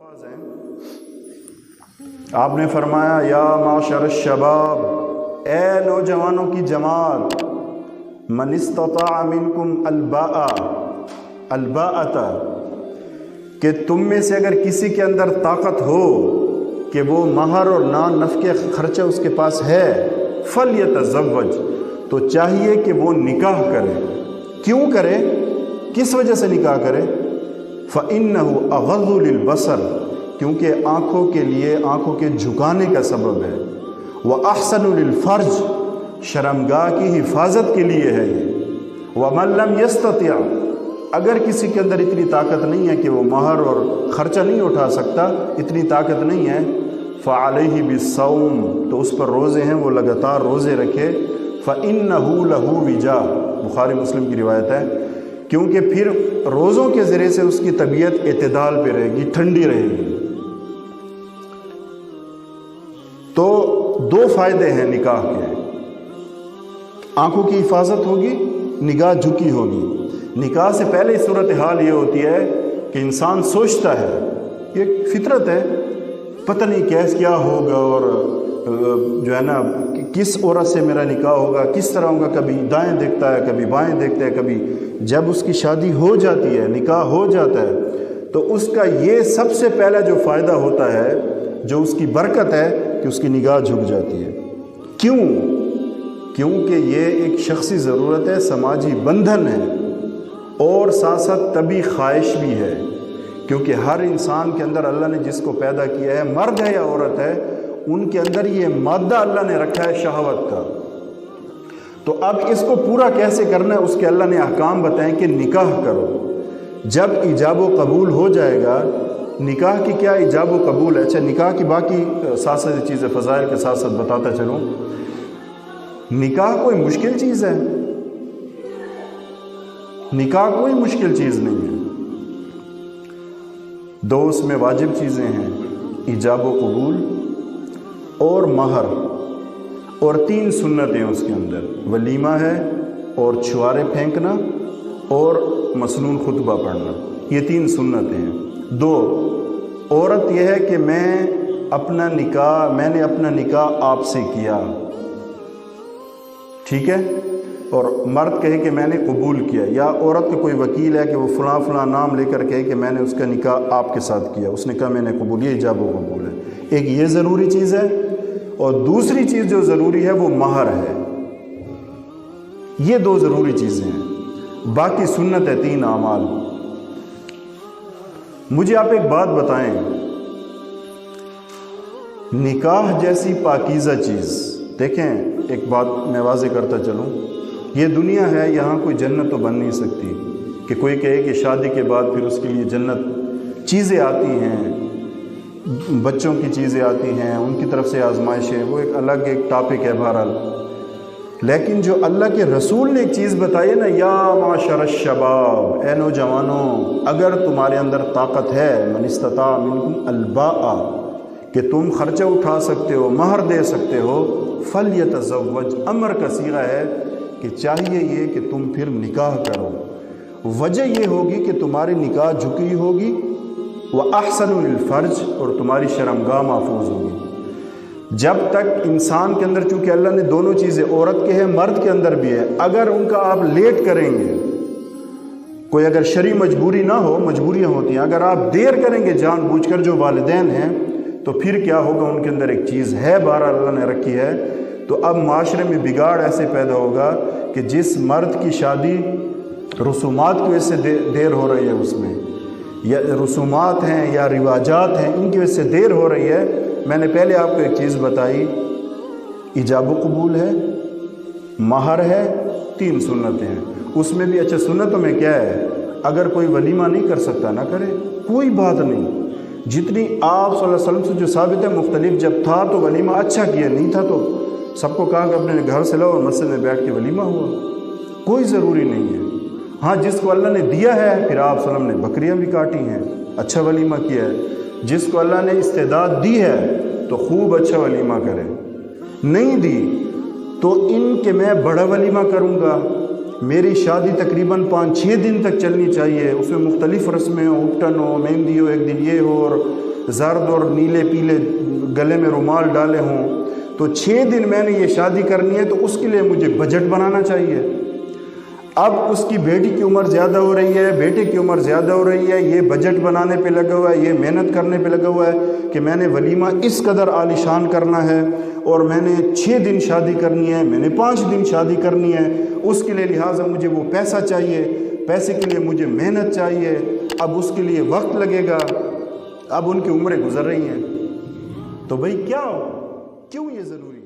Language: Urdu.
الفاظ ہیں۔ آپ نے فرمایا یا معاشر الشباب، اے نوجوانوں کی جماعت، من استطاع منکم الباءۃ، کہ تم میں سے اگر کسی کے اندر طاقت ہو کہ وہ مہر اور نان نفقے خرچہ اس کے پاس ہے، فلیتزوج، تو چاہیے کہ وہ نکاح کرے۔ کیوں کرے؟ کس وجہ سے نکاح کرے؟ فإنہ اغض للبصر، کیونکہ آنکھوں کے لیے آنکھوں کے جھکانے کا سبب ہے، وأحسن للفرج، شرمگاہ کی حفاظت کے لیے ہے یہ۔ ومن لم یستطع، اگر کسی کے اندر اتنی طاقت نہیں ہے کہ وہ مہر اور خرچہ نہیں اٹھا سکتا، اتنی طاقت نہیں ہے، فعلیہ بالصوم، تو اس پر روزے ہیں، وہ لگاتار روزے رکھے۔ فإنہ لہ وجا، بخاری مسلم کی روایت ہے، کیونکہ پھر روزوں کے ذریعے سے اس کی طبیعت اعتدال پہ رہے گی، ٹھنڈی رہے گی۔ تو دو فائدے ہیں نکاح کے، آنکھوں کی حفاظت ہوگی، نگاہ جھکی ہوگی۔ نکاح سے پہلے صورتحال یہ ہوتی ہے کہ انسان سوچتا ہے، یہ فطرت ہے، پتہ نہیں کیا ہوگا، اور جو ہے نا کس عورت سے میرا نکاح ہوگا، کس طرح ہوگا، کبھی دائیں دیکھتا ہے، کبھی بائیں دیکھتا ہے، کبھی جب اس کی شادی ہو جاتی ہے، نکاح ہو جاتا ہے، تو اس کا یہ سب سے پہلا جو فائدہ ہوتا ہے، جو اس کی برکت ہے، کہ اس کی نگاہ جھک جاتی ہے۔ کیوں؟ کیونکہ یہ ایک شخصی ضرورت ہے، سماجی بندھن ہے، اور ساتھ ساتھ طبی خواہش بھی ہے، کیونکہ ہر انسان کے اندر اللہ نے جس کو پیدا کیا ہے، مرد ہے یا عورت ہے، ان کے اندر یہ مادہ اللہ نے رکھا ہے شہوت کا۔ تو اب اس کو پورا کیسے کرنا ہے، اس کے اللہ نے احکام بتائیں کہ نکاح کرو۔ جب ایجاب و قبول ہو جائے گا، نکاح کی کیا ایجاب و قبول ہے؟ اچھا، نکاح کی باقی ساتھ ساتھ چیزیں فضائل کے ساتھ ساتھ بتاتا چلوں۔ نکاح کوئی مشکل چیز ہے؟ نکاح کوئی مشکل چیز نہیں ہے۔ دو اس میں واجب چیزیں ہیں، ایجاب و قبول اور مہر، اور 3 سنتیں اس کے اندر، ولیمہ ہے، اور چھوارے پھینکنا، اور مسنون خطبہ پڑھنا، یہ 3 سنتیں ہیں۔ 2، عورت یہ ہے کہ میں نے اپنا نکاح آپ سے کیا، ٹھیک ہے، اور مرد کہے کہ میں نے قبول کیا، یا عورت کا کوئی وکیل ہے کہ وہ فلاں فلاں نام لے کر کہے کہ میں نے اس کا نکاح آپ کے ساتھ کیا، اس نے کہا میں نے قبول، یہ ایجاب و قبول ہے۔ ایک یہ ضروری چیز ہے، اور دوسری چیز جو ضروری ہے وہ مہر ہے۔ یہ 2 ضروری چیزیں ہیں، باقی سنت ہے 3 اعمال۔ مجھے آپ ایک بات بتائیں، نکاح جیسی پاکیزہ چیز، دیکھیں ایک بات میں واضح کرتا چلوں، یہ دنیا ہے، یہاں کوئی جنت تو بن نہیں سکتی کہ کوئی کہے کہ شادی کے بعد پھر اس کے لیے جنت، چیزیں آتی ہیں، بچوں کی چیزیں آتی ہیں، ان کی طرف سے آزمائشیں، وہ ایک الگ ایک ٹاپک ہے بہرحال۔ لیکن جو اللہ کے رسول نے ایک چیز بتائی ہے نا، یا معاشر الشباب، اے نوجوانوں، اگر تمہارے اندر طاقت ہے، من استطاع منکم الباء، کہ تم خرچہ اٹھا سکتے ہو، مہر دے سکتے ہو، فلیتزوج، امر کا صیغہ ہے کہ چاہیے یہ کہ تم پھر نکاح کرو۔ وجہ یہ ہوگی کہ تمہاری نکاح جھکی ہوگی، وأحسن للفرج، اور تمہاری شرمگاہ محفوظ ہوگی۔ جب تک انسان کے اندر، چونکہ اللہ نے دونوں چیزیں عورت کے ہیں، مرد کے اندر بھی ہے، اگر ان کا آپ لیٹ کریں گے، کوئی اگر شرعی مجبوری نہ ہو، مجبوریاں ہوتی ہیں، اگر آپ دیر کریں گے جان بوجھ کر، جو والدین ہیں، تو پھر کیا ہوگا، ان کے اندر ایک چیز ہے بہرحال اللہ نے رکھی ہے، تو اب معاشرے میں بگاڑ ایسے پیدا ہوگا کہ جس مرد کی شادی رسومات کی وجہ سے دیر ہو رہی ہے، اس میں یا رسومات ہیں یا رواجات ہیں، ان کی وجہ سے دیر ہو رہی ہے، میں نے پہلے آپ کو ایک چیز بتائی، ایجاب و قبول ہے، مہر ہے، 3 سنتیں ہیں۔ اس میں بھی اچھا سنتوں میں کیا ہے، اگر کوئی ولیمہ نہیں کر سکتا نہ کرے، کوئی بات نہیں، جتنی آپ صلی اللہ علیہ وسلم سے جو ثابت ہے، مختلف، جب تھا تو ولیمہ اچھا کیا، نہیں تھا تو سب کو کہا کہ اپنے گھر سے لاؤ اور مسجد میں بیٹھ کے ولیمہ ہوا، کوئی ضروری نہیں ہے۔ ہاں، جس کو اللہ نے دیا ہے، پھر آپ صلی اللہ علیہ وسلم نے بکریاں بھی کاٹی ہیں، اچھا ولیمہ کیا ہے۔ جس کو اللہ نے استعداد دی ہے تو خوب اچھا ولیمہ کرے، نہیں دی تو ان کے میں بڑا ولیمہ کروں گا، میری شادی تقریباً 5-6 دن تک چلنی چاہیے، اس میں مختلف رسمیں ہوں، اپٹن ہو، مہندی ہو، ایک دن یہ ہو، اور زرد اور نیلے پیلے گلے میں رومال ڈالے ہوں، تو 6 دن میں نے یہ شادی کرنی ہے، تو اس کے لیے مجھے بجٹ بنانا چاہیے۔ اب اس کی بیٹی کی عمر زیادہ ہو رہی ہے، بیٹے کی عمر زیادہ ہو رہی ہے، یہ بجٹ بنانے پہ لگا ہوا ہے، یہ محنت کرنے پہ لگا ہوا ہے کہ میں نے ولیمہ اس قدر عالیشان کرنا ہے، اور میں نے 6 دن شادی کرنی ہے، میں نے 5 دن شادی کرنی ہے، اس کے لیے لہٰذا مجھے وہ پیسہ چاہیے، پیسے کے لیے مجھے محنت چاہیے، اب اس کے لیے وقت لگے گا۔ اب ان کی عمریں گزر رہی ہیں، تو بھئی کیوں یہ ضروری